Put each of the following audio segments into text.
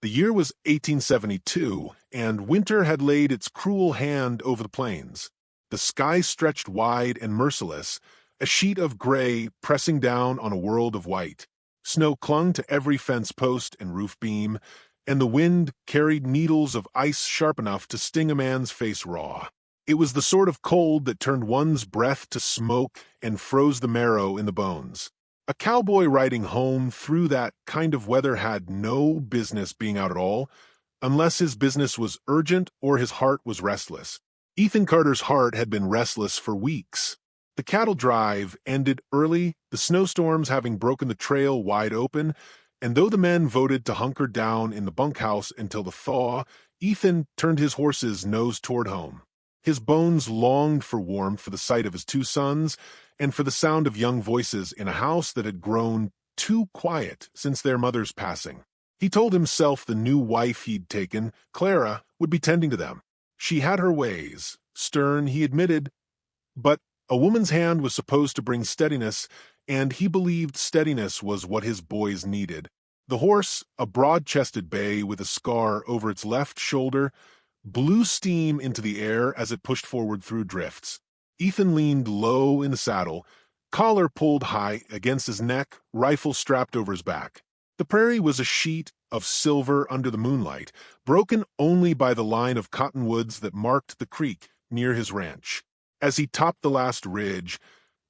The year was 1872, and winter had laid its cruel hand over the plains. The sky stretched wide and merciless, a sheet of gray pressing down on a world of white. Snow clung to every fence post and roof beam, and the wind carried needles of ice sharp enough to sting a man's face raw. It was the sort of cold that turned one's breath to smoke and froze the marrow in the bones. A cowboy riding home through that kind of weather had no business being out at all, unless his business was urgent or his heart was restless. Ethan Carter's heart had been restless for weeks. The cattle drive ended early, the snowstorms having broken the trail wide open, and though the men voted to hunker down in the bunkhouse until the thaw, Ethan turned his horse's nose toward home. His bones longed for warmth, for the sight of his two sons, and for the sound of young voices in a house that had grown too quiet since their mother's passing. He told himself the new wife he'd taken, Clara, would be tending to them. She had her ways, stern, he admitted, but a woman's hand was supposed to bring steadiness, and he believed steadiness was what his boys needed. The horse, a broad-chested bay with a scar over its left shoulder, blew steam into the air as it pushed forward through drifts. Ethan leaned low in the saddle, collar pulled high against his neck, rifle strapped over his back. The prairie was a sheet of silver under the moonlight, broken only by the line of cottonwoods that marked the creek near his ranch. As he topped the last ridge,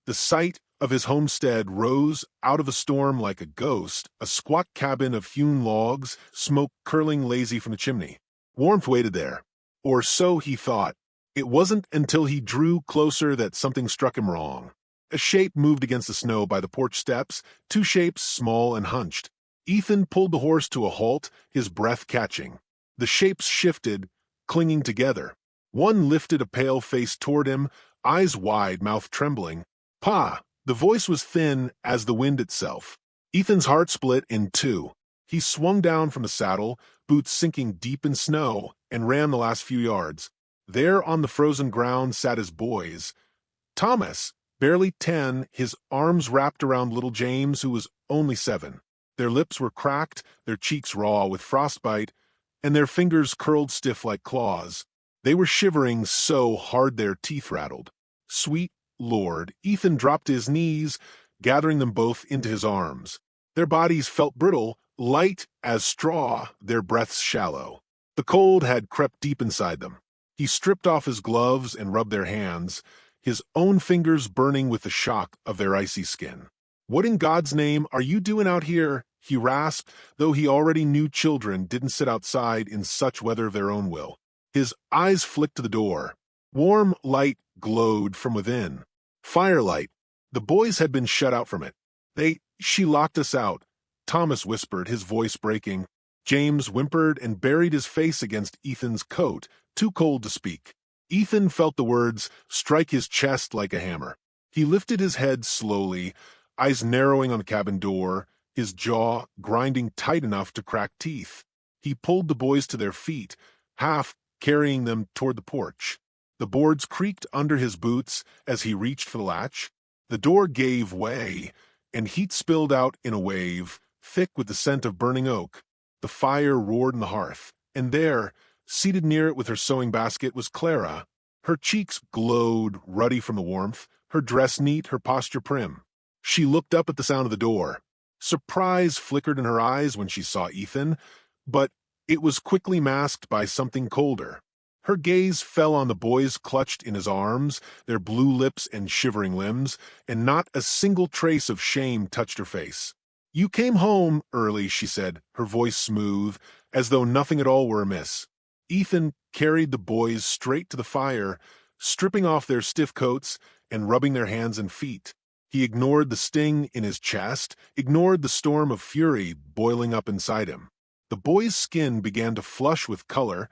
the sight of his homestead rose out of a storm like a ghost, a squat cabin of hewn logs, smoke curling lazy from the chimney. Warmth waited there, or so he thought. It wasn't until he drew closer that something struck him wrong. A shape moved against the snow by the porch steps, two shapes small and hunched. Ethan pulled the horse to a halt, his breath catching. The shapes shifted, clinging together. One lifted a pale face toward him, eyes wide, mouth trembling. "Pa!" The voice was thin as the wind itself. Ethan's heart split in two. He swung down from the saddle, boots sinking deep in snow, and ran the last few yards. There on the frozen ground sat his boys. Thomas, barely 10, his arms wrapped around little James, who was only 7. Their lips were cracked, their cheeks raw with frostbite, and their fingers curled stiff like claws. They were shivering so hard their teeth rattled. Sweet Lord, Ethan dropped to his knees, gathering them both into his arms. Their bodies felt brittle, light as straw, their breaths shallow. The cold had crept deep inside them. He stripped off his gloves and rubbed their hands, his own fingers burning with the shock of their icy skin. "What in God's name are you doing out here?" he rasped, though he already knew children didn't sit outside in such weather of their own will. His eyes flicked to the door. Warm light glowed from within. Firelight. The boys had been shut out from it. She locked us out," Thomas whispered, his voice breaking. James whimpered and buried his face against Ethan's coat, too cold to speak. Ethan felt the words strike his chest like a hammer. He lifted his head slowly, eyes narrowing on the cabin door, his jaw grinding tight enough to crack teeth. He pulled the boys to their feet, half carrying them toward the porch. The boards creaked under his boots as he reached for the latch. The door gave way, and heat spilled out in a wave, thick with the scent of burning oak. The fire roared in the hearth, and there, seated near it with her sewing basket, was Clara. Her cheeks glowed, ruddy from the warmth, her dress neat, her posture prim. She looked up at the sound of the door. Surprise flickered in her eyes when she saw Ethan, but it was quickly masked by something colder. Her gaze fell on the boys clutched in his arms, their blue lips and shivering limbs, and not a single trace of shame touched her face. "You came home early," she said, her voice smooth, as though nothing at all were amiss. Ethan carried the boys straight to the fire, stripping off their stiff coats and rubbing their hands and feet. He ignored the sting in his chest, ignored the storm of fury boiling up inside him. The boys' skin began to flush with color,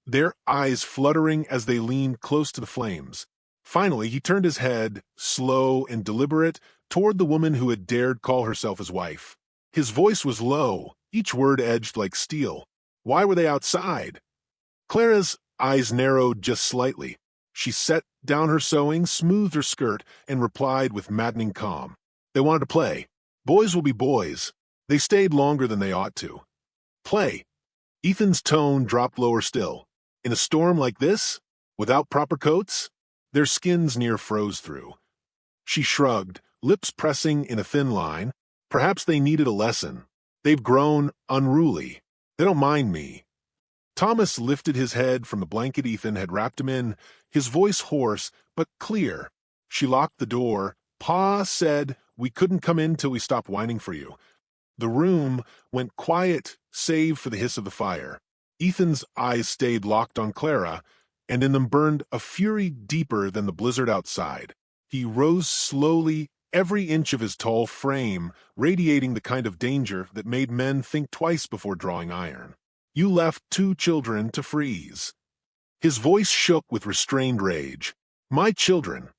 their eyes fluttering as they leaned close to the flames. Finally, he turned his head, slow and deliberate, toward the woman who had dared call herself his wife. His voice was low, each word edged like steel. "Why were they outside?" Clara's eyes narrowed just slightly. She set down her sewing, smoothed her skirt, and replied with maddening calm. "They wanted to play. Boys will be boys. They stayed longer than they ought to. Play." Ethan's tone dropped lower still. In a storm like this, without proper coats, their skins near froze through. She shrugged, lips pressing in a thin line. Perhaps they needed a lesson. They've grown unruly. They don't mind me. Thomas lifted his head from the blanket Ethan had wrapped him in, his voice hoarse but clear. She locked the door. Pa said we couldn't come in till we stopped whining for you. The room went quiet, save for the hiss of the fire. Ethan's eyes stayed locked on Clara, and in them burned a fury deeper than the blizzard outside. He rose slowly, every inch of his tall frame radiating the kind of danger that made men think twice before drawing iron. You left 2 children to freeze. His voice shook with restrained rage. My children.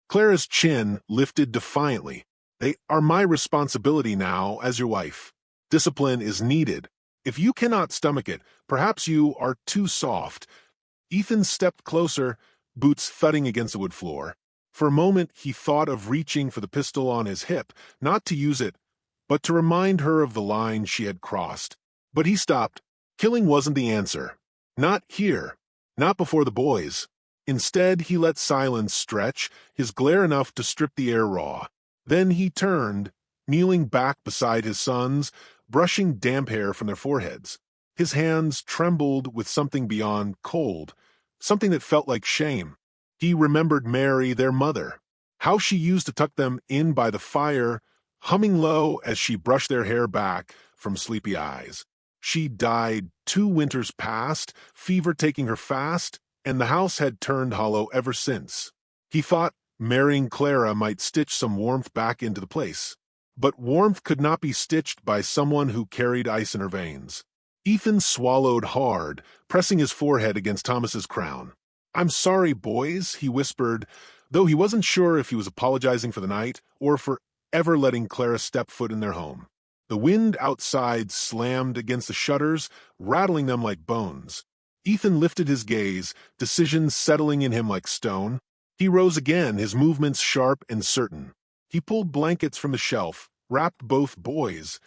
Clara's chin lifted defiantly. They are my responsibility now as your wife. Discipline is needed. If you cannot stomach it, perhaps you are too soft. Ethan stepped closer, boots thudding against the wood floor. For a moment, he thought of reaching for the pistol on his hip, not to use it, but to remind her of the line she had crossed. But he stopped. Killing wasn't the answer. Not here. Not before the boys. Instead, he let silence stretch, his glare enough to strip the air raw. Then he turned, kneeling back beside his sons, brushing damp hair from their foreheads. His hands trembled with something beyond cold, something that felt like shame. He remembered Mary, their mother, how she used to tuck them in by the fire, humming low as she brushed their hair back from sleepy eyes. She died 2 winters past, fever taking her fast, and the house had turned hollow ever since. He thought marrying Clara might stitch some warmth back into the place. But warmth could not be stitched by someone who carried ice in her veins. Ethan swallowed hard, pressing his forehead against Thomas's crown. I'm sorry, boys, he whispered, though he wasn't sure if he was apologizing for the night or for ever letting Clara step foot in their home. The wind outside slammed against the shutters, rattling them like bones. Ethan lifted his gaze, decision settling in him like stone. He rose again, his movements sharp and certain. He pulled blankets from the shelf, wrapped both boys,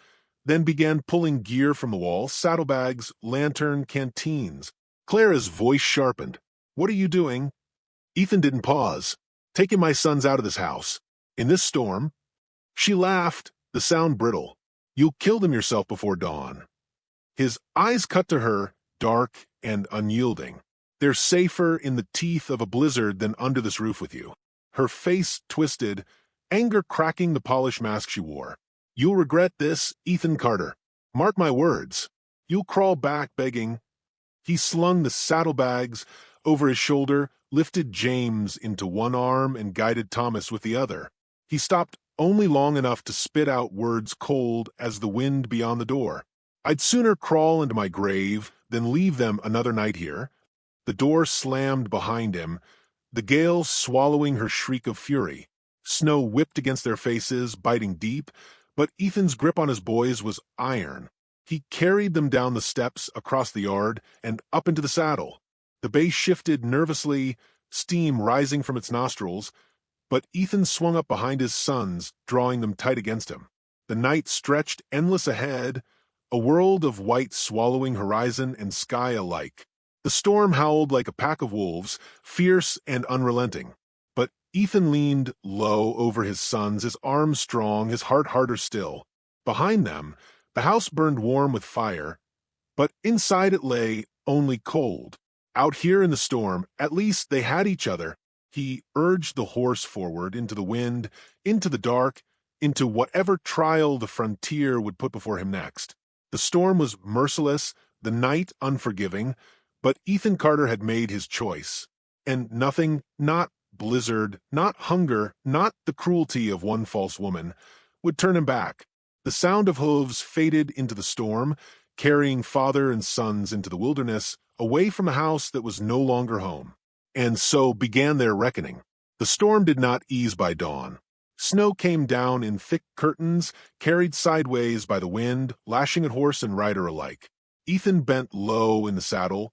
then began pulling gear from the wall, saddlebags, lantern, canteens. Clara's voice sharpened. What are you doing? Ethan didn't pause. Taking my sons out of this house. In this storm? She laughed, the sound brittle. You'll kill them yourself before dawn. His eyes cut to her, dark and unyielding. They're safer in the teeth of a blizzard than under this roof with you. Her face twisted, anger cracking the polished mask she wore. You'll regret this, Ethan Carter. Mark my words. You'll crawl back begging. He slung the saddlebags over his shoulder, lifted James into one arm, and guided Thomas with the other. He stopped only long enough to spit out words cold as the wind beyond the door. I'd sooner crawl into my grave than leave them another night here. The door slammed behind him, the gale swallowing her shriek of fury. Snow whipped against their faces, biting deep, but Ethan's grip on his boys was iron. He carried them down the steps, across the yard, and up into the saddle. The bay shifted nervously, steam rising from its nostrils, but Ethan swung up behind his sons, drawing them tight against him. The night stretched endless ahead, a world of white swallowing horizon and sky alike. The storm howled like a pack of wolves, fierce and unrelenting. But Ethan leaned low over his sons, his arms strong, his heart harder still. Behind them, the house burned warm with fire, but inside it lay only cold. Out here in the storm, at least they had each other. He urged the horse forward into the wind, into the dark, into whatever trial the frontier would put before him next. The storm was merciless, the night unforgiving, but Ethan Carter had made his choice. And nothing, not blizzard, not hunger, not the cruelty of one false woman, would turn him back. The sound of hooves faded into the storm, carrying father and sons into the wilderness, away from a house that was no longer home. And so began their reckoning. The storm did not ease by dawn. Snow came down in thick curtains, carried sideways by the wind, lashing at horse and rider alike. Ethan bent low in the saddle,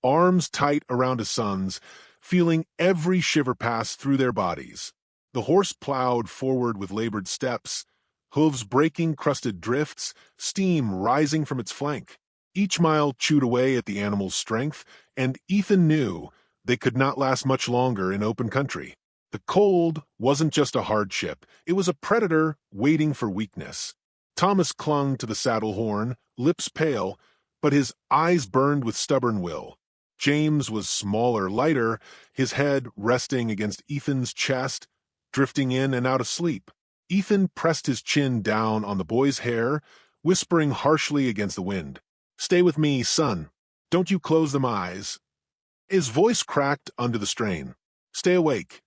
arms tight around his sons, feeling every shiver pass through their bodies. The horse plowed forward with labored steps, hooves breaking crusted drifts, steam rising from its flank. Each mile chewed away at the animal's strength, and Ethan knew they could not last much longer in open country. The cold wasn't just a hardship, it was a predator waiting for weakness. Thomas clung to the saddle horn, lips pale, but his eyes burned with stubborn will. James was smaller, lighter, his head resting against Ethan's chest, drifting in and out of sleep. Ethan pressed his chin down on the boy's hair, whispering harshly against the wind. "Stay with me, son. Don't you close them eyes." His voice cracked under the strain. "Stay awake."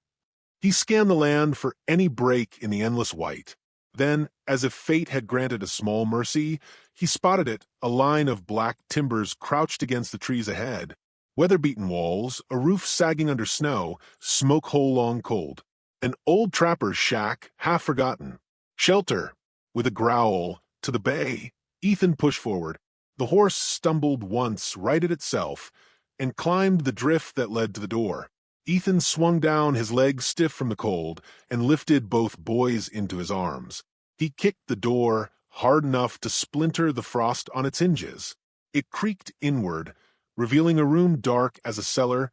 He scanned the land for any break in the endless white. Then, as if fate had granted a small mercy, he spotted it, a line of black timbers crouched against the trees ahead. Weather-beaten walls, a roof sagging under snow, smoke hole long cold. An old trapper's shack, half forgotten. Shelter, with a growl, to the bay. Ethan pushed forward. The horse stumbled once, righted itself, and climbed the drift that led to the door. Ethan swung down, his legs stiff from the cold, and lifted both boys into his arms. He kicked the door hard enough to splinter the frost on its hinges. It creaked inward, revealing a room dark as a cellar,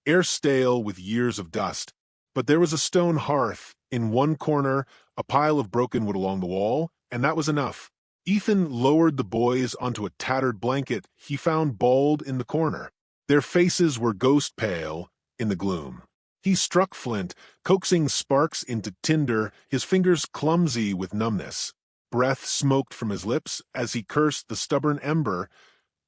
air stale with years of dust. But there was a stone hearth, in one corner, a pile of broken wood along the wall, and that was enough. Ethan lowered the boys onto a tattered blanket he found balled in the corner. Their faces were ghost pale in the gloom. He struck flint, coaxing sparks into tinder, his fingers clumsy with numbness. Breath smoked from his lips as he cursed the stubborn ember,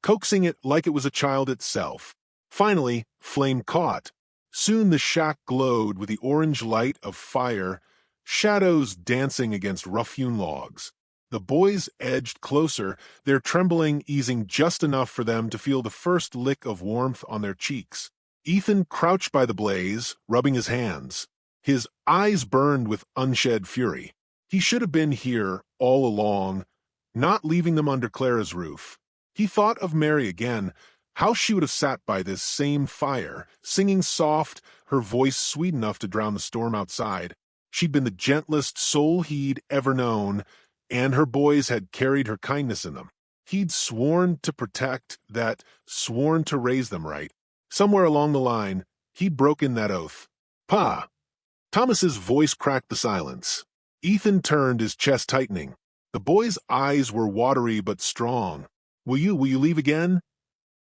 coaxing it like it was a child itself. Finally, flame caught. Soon the shack glowed with the orange light of fire, shadows dancing against rough-hewn logs. The boys edged closer, their trembling easing just enough for them to feel the first lick of warmth on their cheeks. Ethan crouched by the blaze, rubbing his hands. His eyes burned with unshed fury. He should have been here all along, not leaving them under Clara's roof. He thought of Mary again, how she would have sat by this same fire, singing soft, her voice sweet enough to drown the storm outside. She'd been the gentlest soul he'd ever known, and her boys had carried her kindness in them. He'd sworn to protect that, sworn to raise them right. Somewhere along the line, he'd broken that oath. "Pa!" Thomas's voice cracked the silence. Ethan turned, his chest tightening. The boy's eyes were watery but strong. Will you leave again?"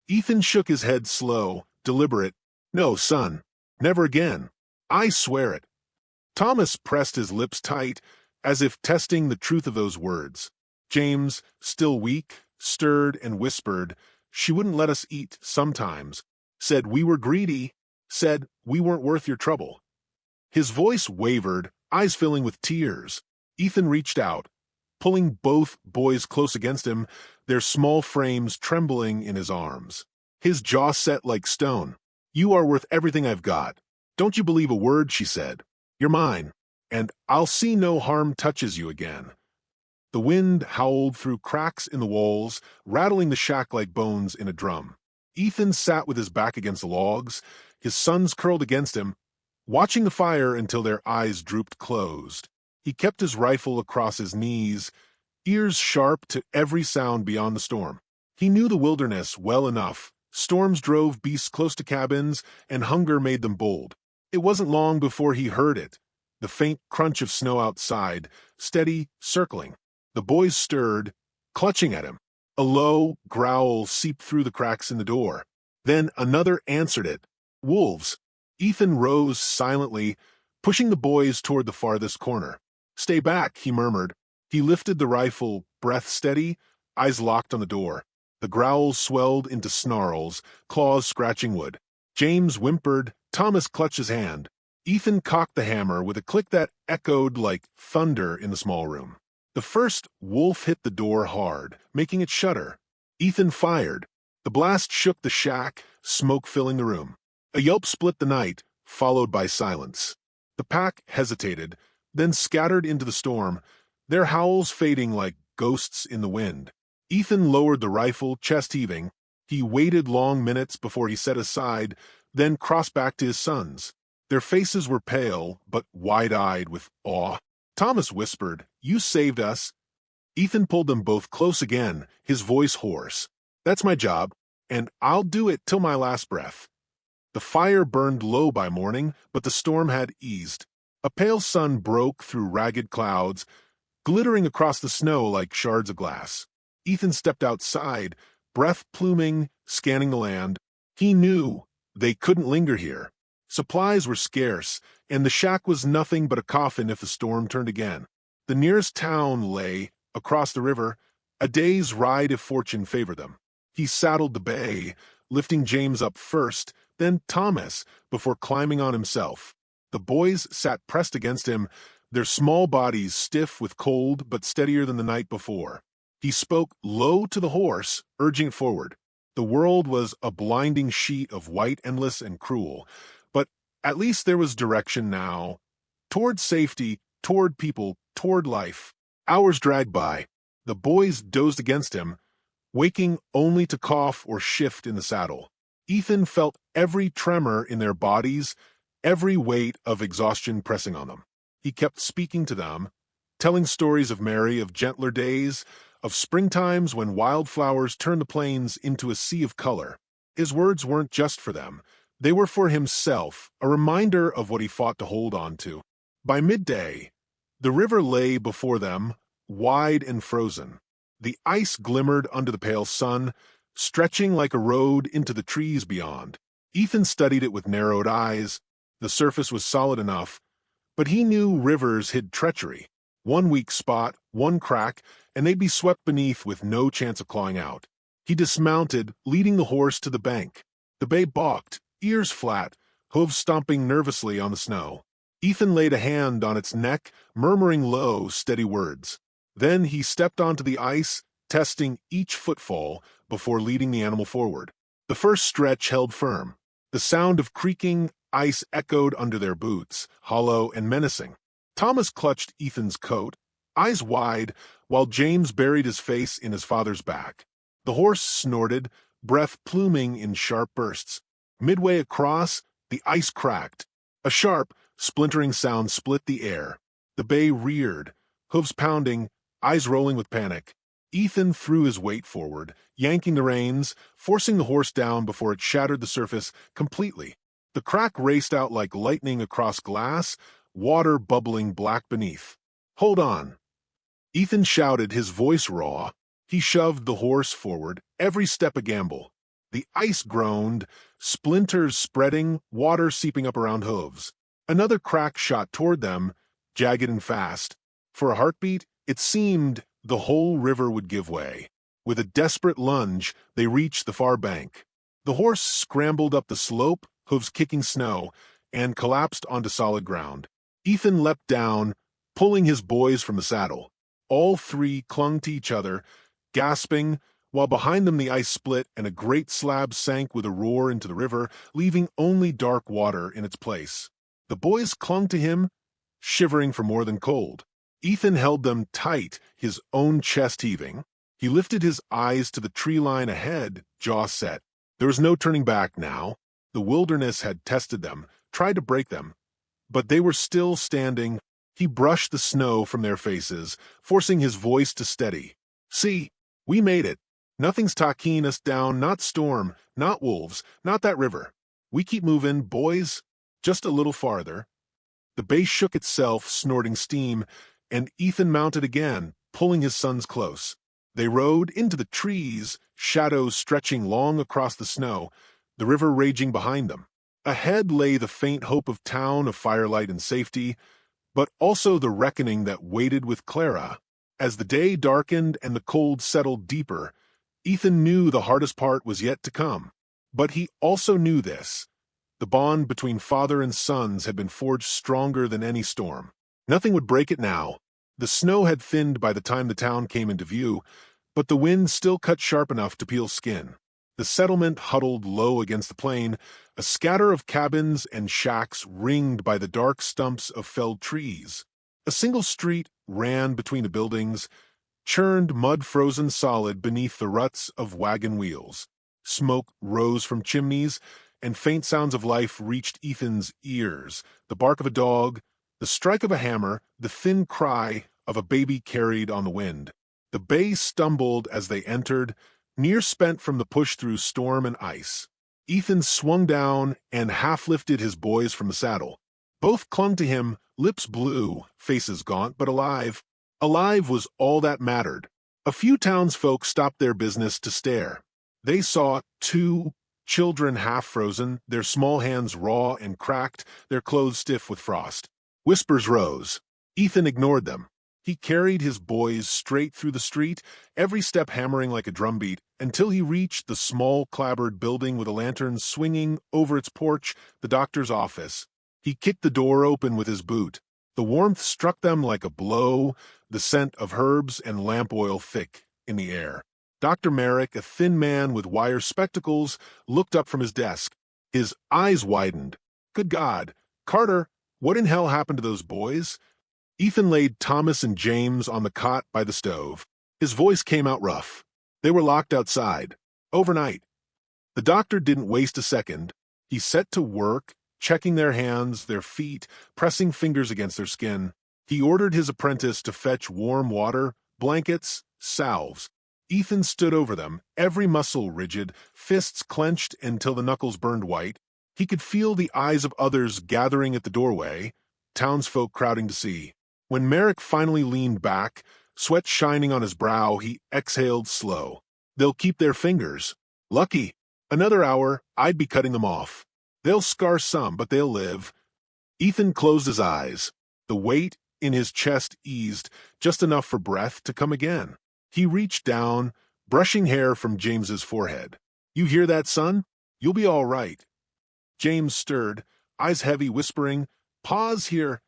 Ethan shook his head slow, deliberate. "No, son. Never again. I swear it." Thomas pressed his lips tight, as if testing the truth of those words. James, still weak, stirred and whispered, "She wouldn't let us eat sometimes. Said we were greedy. Said we weren't worth your trouble." His voice wavered, eyes filling with tears. Ethan reached out, pulling both boys close against him, their small frames trembling in his arms. His jaw set like stone. "You are worth everything I've got. Don't you believe a word she said. You're mine, and I'll see no harm touches you again." The wind howled through cracks in the walls, rattling the shack like bones in a drum. Ethan sat with his back against the logs, his sons curled against him, watching the fire until their eyes drooped closed. He kept his rifle across his knees, ears sharp to every sound beyond the storm. He knew the wilderness well enough. Storms drove beasts close to cabins, and hunger made them bold. It wasn't long before he heard it, the faint crunch of snow outside, steady, circling. The boys stirred, clutching at him. A low growl seeped through the cracks in the door. Then another answered it. Wolves. Ethan rose silently, pushing the boys toward the farthest corner. "Stay back," he murmured. He lifted the rifle, breath steady, eyes locked on the door. The growls swelled into snarls, claws scratching wood. James whimpered. Thomas clutched his hand. Ethan cocked the hammer with a click that echoed like thunder in the small room. The first wolf hit the door hard, making it shudder. Ethan fired. The blast shook the shack, smoke filling the room. A yelp split the night, followed by silence. The pack hesitated, then scattered into the storm, their howls fading like ghosts in the wind. Ethan lowered the rifle, chest heaving. He waited long minutes before he set aside, then crossed back to his sons. Their faces were pale, but wide-eyed with awe. Thomas whispered, "You saved us." Ethan pulled them both close again, his voice hoarse. That's my job, and I'll do it till my last breath. The fire burned low by morning, but the storm had eased. A pale sun broke through ragged clouds, glittering across the snow like shards of glass. Ethan stepped outside, breath pluming, scanning the land. He knew they couldn't linger here. Supplies were scarce, and the shack was nothing but a coffin if the storm turned again. The nearest town lay across the river, a day's ride if fortune favored them. He saddled the bay, lifting James up first, then Thomas, before climbing on himself. The boys sat pressed against him, their small bodies stiff with cold but steadier than the night before. He spoke low to the horse, urging it forward. The world was a blinding sheet of white, endless, and cruel, but at least there was direction now. Toward safety, toward people, toward life. Hours dragged by. The boys dozed against him, waking only to cough or shift in the saddle. Ethan felt every tremor in their bodies, every weight of exhaustion pressing on them. He kept speaking to them, telling stories of Mary, of gentler days, of springtimes when wildflowers turned the plains into a sea of color. His words weren't just for them. They were for himself, a reminder of what he fought to hold on to. By midday, the river lay before them, wide and frozen. The ice glimmered under the pale sun, stretching like a road into the trees beyond. Ethan studied it with narrowed eyes. The surface was solid enough, but he knew rivers hid treachery. One weak spot, one crack, and they'd be swept beneath with no chance of clawing out. He dismounted, leading the horse to the bank. The bay balked, ears flat, hooves stomping nervously on the snow. Ethan laid a hand on its neck, murmuring low, steady words. Then he stepped onto the ice, testing each footfall before leading the animal forward. The first stretch held firm. The sound of creaking ice echoed under their boots, hollow and menacing. Thomas clutched Ethan's coat, eyes wide, while James buried his face in his father's back. The horse snorted, breath pluming in sharp bursts. Midway across, the ice cracked. A sharp, splintering sound split the air. The bay reared, hooves pounding, eyes rolling with panic. Ethan threw his weight forward, yanking the reins, forcing the horse down before it shattered the surface completely. The crack raced out like lightning across glass, water bubbling black beneath. "Hold on!" Ethan shouted, his voice raw. He shoved the horse forward, every step a gamble. The ice groaned, splinters spreading, water seeping up around hooves. Another crack shot toward them, jagged and fast. For a heartbeat, it seemed the whole river would give way. With a desperate lunge, they reached the far bank. The horse scrambled up the slope, hooves kicking snow, and collapsed onto solid ground. Ethan leapt down, pulling his boys from the saddle. All three clung to each other, gasping, while behind them the ice split and a great slab sank with a roar into the river, leaving only dark water in its place. The boys clung to him, shivering for more than cold. Ethan held them tight, his own chest heaving. He lifted his eyes to the tree line ahead, jaw set. There was no turning back now. The wilderness had tested them, tried to break them, but they were still standing. He brushed the snow from their faces, forcing his voice to steady. "See, we made it. Nothing's talking us down, not storm, not wolves, not that river. We keep moving, boys, just a little farther." The bay shook itself, snorting steam, and Ethan mounted again, pulling his sons close. They rode into the trees, shadows stretching long across the snow, the river raging behind them. Ahead lay the faint hope of town, of firelight and safety, but also the reckoning that waited with Clara. As the day darkened and the cold settled deeper, Ethan knew the hardest part was yet to come. But he also knew this. The bond between father and sons had been forged stronger than any storm. Nothing would break it now. The snow had thinned by the time the town came into view, but the wind still cut sharp enough to peel skin. The settlement huddled low against the plain, a scatter of cabins and shacks ringed by the dark stumps of felled trees. A single street ran between the buildings, churned mud frozen solid beneath the ruts of wagon wheels. Smoke rose from chimneys, and faint sounds of life reached Ethan's ears, the bark of a dog, the strike of a hammer, the thin cry of a baby carried on the wind. The bay stumbled as they entered, near spent from the push through storm and ice. Ethan swung down and half-lifted his boys from the saddle. Both clung to him, lips blue, faces gaunt but alive. Alive was all that mattered. A few townsfolk stopped their business to stare. They saw two children half-frozen, their small hands raw and cracked, their clothes stiff with frost. Whispers rose. Ethan ignored them. He carried his boys straight through the street, every step hammering like a drumbeat, until he reached the small clapboard building with a lantern swinging over its porch, the doctor's office. He kicked the door open with his boot. The warmth struck them like a blow, the scent of herbs and lamp oil thick in the air. Dr. Merrick, a thin man with wire spectacles, looked up from his desk. His eyes widened. Good God, Carter, what in hell happened to those boys? Ethan laid Thomas and James on the cot by the stove. His voice came out rough. They were locked outside. Overnight. The doctor didn't waste a second. He set to work, checking their hands, their feet, pressing fingers against their skin. He ordered his apprentice to fetch warm water, blankets, salves. Ethan stood over them, every muscle rigid, fists clenched until the knuckles burned white. He could feel the eyes of others gathering at the doorway, townsfolk crowding to see. When Merrick finally leaned back, sweat shining on his brow, he exhaled slow. They'll keep their fingers. Lucky. Another hour, I'd be cutting them off. They'll scar some, but they'll live. Ethan closed his eyes. The weight in his chest eased, just enough for breath to come again. He reached down, brushing hair from James's forehead. You hear that, son? You'll be all right. James stirred, eyes heavy, whispering, Pause here.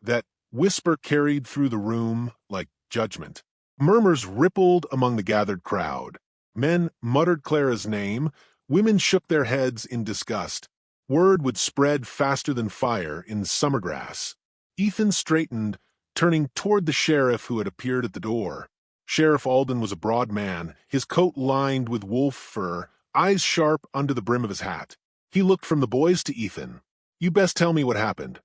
That whisper carried through the room like judgment. Murmurs rippled among the gathered crowd. Men muttered Clara's name. Women shook their heads in disgust. Word would spread faster than fire in summer grass. Ethan straightened, turning toward the sheriff who had appeared at the door. Sheriff Alden was a broad man, his coat lined with wolf fur, eyes sharp under the brim of his hat. He looked from the boys to Ethan. You best tell me what happened.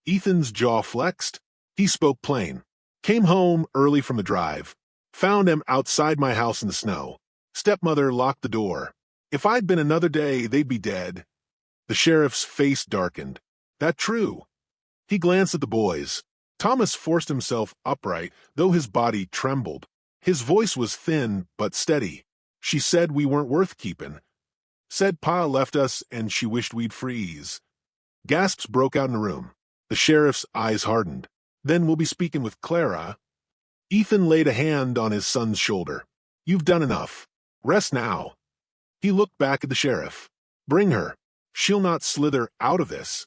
Ethan's jaw flexed. He spoke plain. Came home early from the drive. Found him outside my house in the snow. Stepmother locked the door. If I'd been another day, they'd be dead. The sheriff's face darkened. That true? He glanced at the boys. Thomas forced himself upright, though his body trembled. His voice was thin but steady. She said we weren't worth keeping. Said Pa left us and she wished we'd freeze. Gasps broke out in the room. The sheriff's eyes hardened. Then we'll be speaking with Clara. Ethan laid a hand on his son's shoulder. You've done enough. Rest now. He looked back at the sheriff. Bring her. She'll not slither out of this.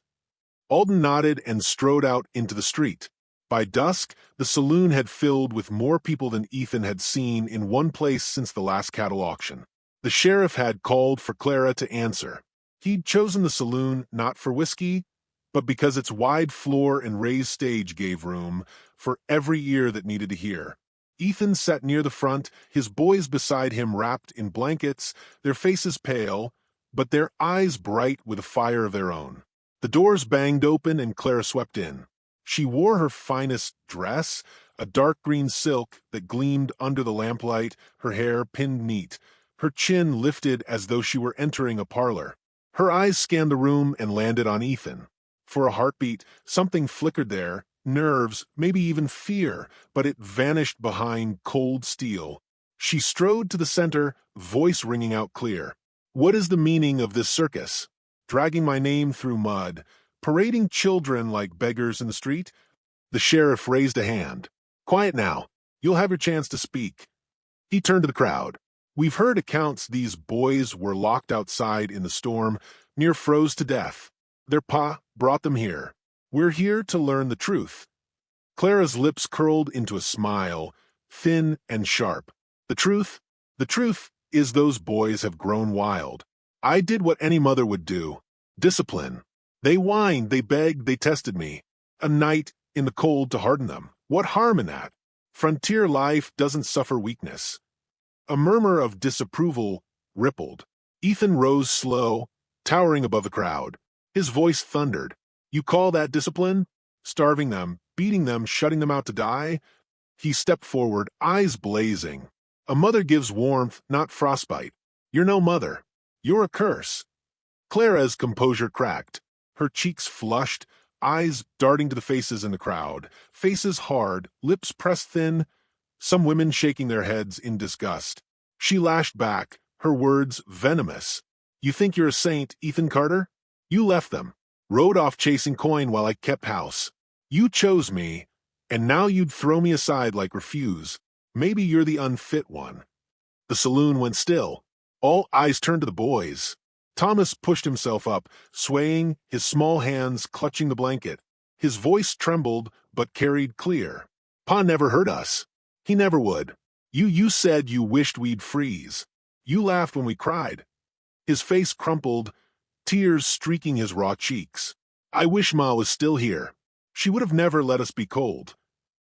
Alden nodded and strode out into the street. By dusk, the saloon had filled with more people than Ethan had seen in one place since the last cattle auction. The sheriff had called for Clara to answer. He'd chosen the saloon not for whiskey, but because its wide floor and raised stage gave room for every ear that needed to hear. Ethan sat near the front, his boys beside him wrapped in blankets, their faces pale, but their eyes bright with a fire of their own. The doors banged open and Clara swept in. She wore her finest dress, a dark green silk that gleamed under the lamplight, her hair pinned neat, her chin lifted as though she were entering a parlor. Her eyes scanned the room and landed on Ethan. For a heartbeat, something flickered there, nerves, maybe even fear, but it vanished behind cold steel. She strode to the center, voice ringing out clear. What is the meaning of this circus? Dragging my name through mud, parading children like beggars in the street? The sheriff raised a hand. Quiet now. You'll have your chance to speak. He turned to the crowd. We've heard accounts these boys were locked outside in the storm, near froze to death. Their pa brought them here. We're here to learn the truth. Clara's lips curled into a smile, thin and sharp. The truth? The truth is those boys have grown wild. I did what any mother would do. Discipline. They whined, they begged, they tested me. A night in the cold to harden them. What harm in that? Frontier life doesn't suffer weakness. A murmur of disapproval rippled. Ethan rose slow, towering above the crowd. His voice thundered. You call that discipline? Starving them, beating them, shutting them out to die? He stepped forward, eyes blazing. A mother gives warmth, not frostbite. You're no mother. You're a curse. Clara's composure cracked. Her cheeks flushed, eyes darting to the faces in the crowd, faces hard, lips pressed thin, some women shaking their heads in disgust. She lashed back, her words venomous. You think you're a saint, Ethan Carter? You left them, rode off chasing coin while I kept house. You chose me, and now you'd throw me aside like refuse. Maybe you're the unfit one. The saloon went still. All eyes turned to the boys. Thomas pushed himself up, swaying, his small hands clutching the blanket. His voice trembled, but carried clear. Pa never hurt us. He never would. You said you wished we'd freeze. You laughed when we cried. His face crumpled, tears streaking his raw cheeks. I wish Ma was still here. She would have never let us be cold.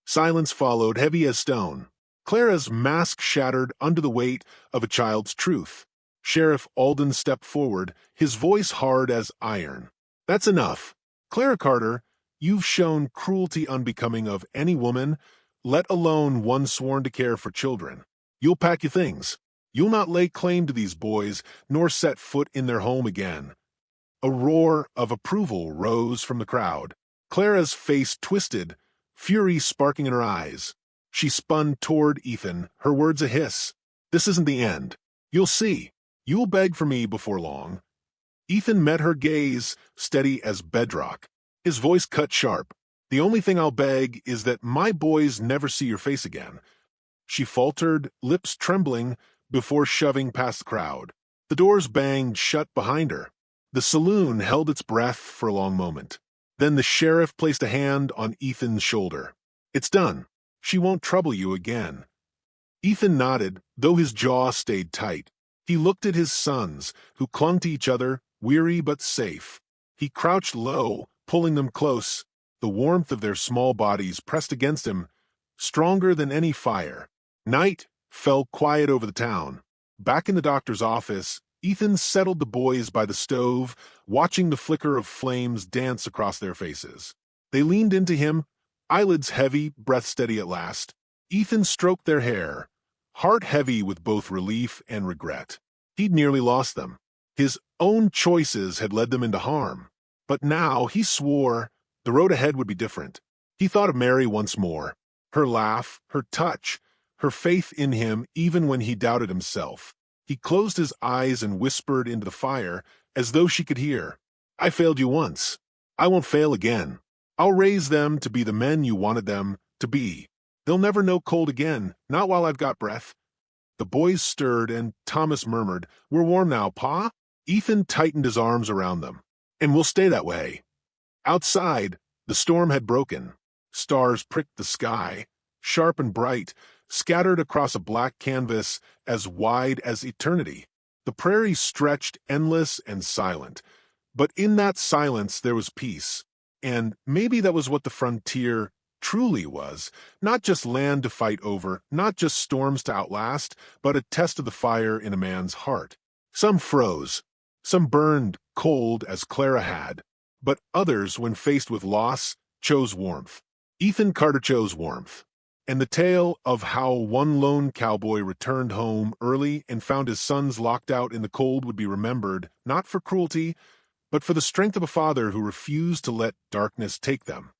Silence followed, heavy as stone. Clara's mask shattered under the weight of a child's truth. Sheriff Alden stepped forward, his voice hard as iron. That's enough. Clara Carter, you've shown cruelty unbecoming of any woman, let alone one sworn to care for children. You'll pack your things. You'll not lay claim to these boys, nor set foot in their home again. A roar of approval rose from the crowd. Clara's face twisted, fury sparking in her eyes. She spun toward Ethan, her words a hiss. This isn't the end. You'll see. You'll beg for me before long. Ethan met her gaze, steady as bedrock. His voice cut sharp. The only thing I'll beg is that my boys never see your face again. She faltered, lips trembling, before shoving past the crowd. The doors banged shut behind her. The saloon held its breath for a long moment. Then the sheriff placed a hand on Ethan's shoulder. It's done. She won't trouble you again. Ethan nodded, though his jaw stayed tight. He looked at his sons, who clung to each other, weary but safe. He crouched low, pulling them close, the warmth of their small bodies pressed against him, stronger than any fire. Night fell quiet over the town. Back in the doctor's office, Ethan settled the boys by the stove, watching the flicker of flames dance across their faces. They leaned into him, eyelids heavy, breath steady at last. Ethan stroked their hair, heart heavy with both relief and regret. He'd nearly lost them. His own choices had led them into harm. But now, he swore, the road ahead would be different. He thought of Mary once more. Her laugh, her touch, her faith in him even when he doubted himself. He closed his eyes and whispered into the fire, as though she could hear. I failed you once. I won't fail again. I'll raise them to be the men you wanted them to be. They'll never know cold again, not while I've got breath. The boys stirred, and Thomas murmured, We're warm now, Pa? Ethan tightened his arms around them. And we'll stay that way. Outside, the storm had broken. Stars pricked the sky, sharp and bright, scattered across a black canvas as wide as eternity. The prairie stretched endless and silent. But in that silence there was peace. And maybe that was what the frontier truly was, not just land to fight over, not just storms to outlast, but a test of the fire in a man's heart. Some froze, some burned cold as Clara had, but others, when faced with loss, chose warmth. Ethan Carter chose warmth. And the tale of how one lone cowboy returned home early and found his sons locked out in the cold would be remembered, not for cruelty, but for the strength of a father who refused to let darkness take them.